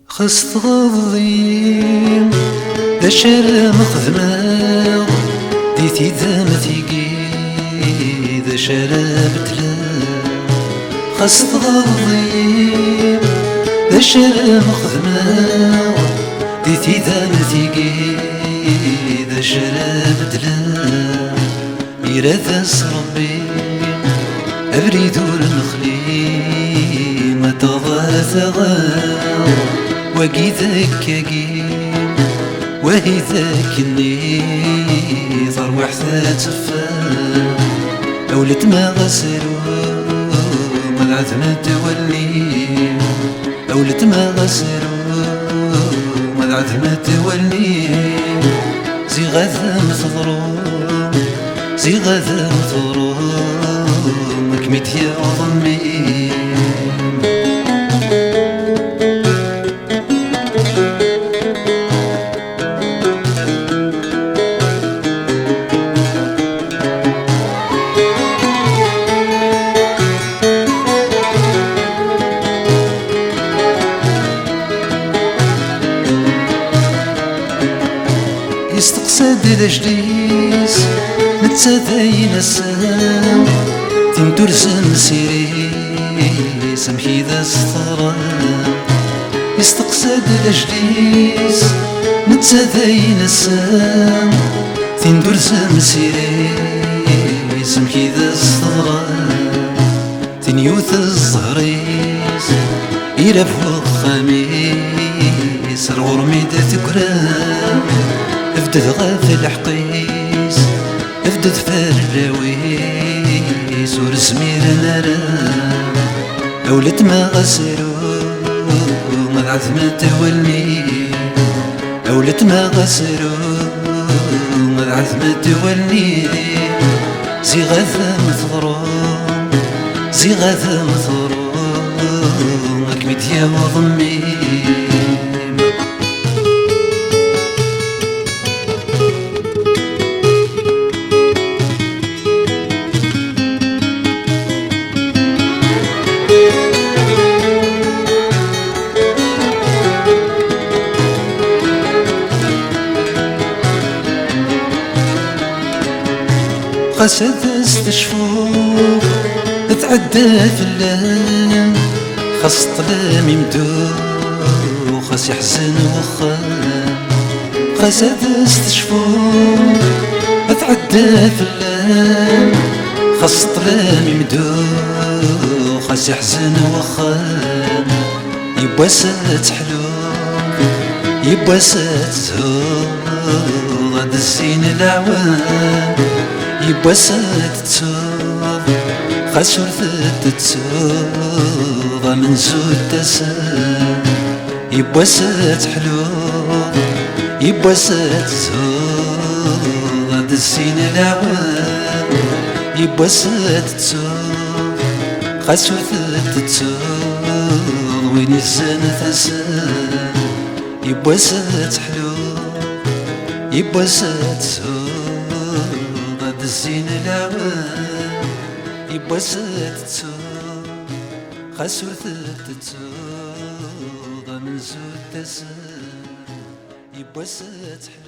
خاص تغضي دا شرم خدمة ديتي دامتيكي دا شرم تلا خاص تغضي دا شرم خدمة ديتي دامتيكي دا شرم تلا ميراث ربي أبريد المخلي ما تضاثغا وقي ذاك يقيم وهي ذاك النيثر وحدة تفا أولت ما غسلو ملعت ما تولي أولت ما غسلو ملعت ما تولي زي غاثا مثضروم زي غاثا مثضروم مكميت يا ضمي يستقصد الجليس نتساذين السلام تندور سمسيري سمحي ذا الصرام يستقصد الجليس نتساذين السلام تندور سمسيري سمحي ذا الصرام تنيوث الزهريس يرفو الخميس الغرمي دا تكرام افدد غاف الحقيس افدد فالراويس ورسمي لنرام أولت ما غسلو مضعت ما تولي أولت ما غسلو مضعت ما تولي زي غاثا مثضروم زي غاثا مثضروم أكميت يا وضمي قصد استشفوف تعدى في الليل خاص طلام يمدو خاص يحزن وخام قصد استشفوف تعدى في الليل خاص طلام يمدو خاص يحزن وخام يبواسات حلو يبواسات زهور غاد الزين العوام يبواسات تسوض خاص ورثت تسوض من زود تسام يبواسات حلو يبواسات تسوض غاد الزين العوام يبواسات تسوض خاص ورثت تسوض وين الزان تسام يبواسات حلو يبواسات تسوض الزين العوام يبواسات تسوض خاص ورثت تسوض من زود تسام يبواسات حلو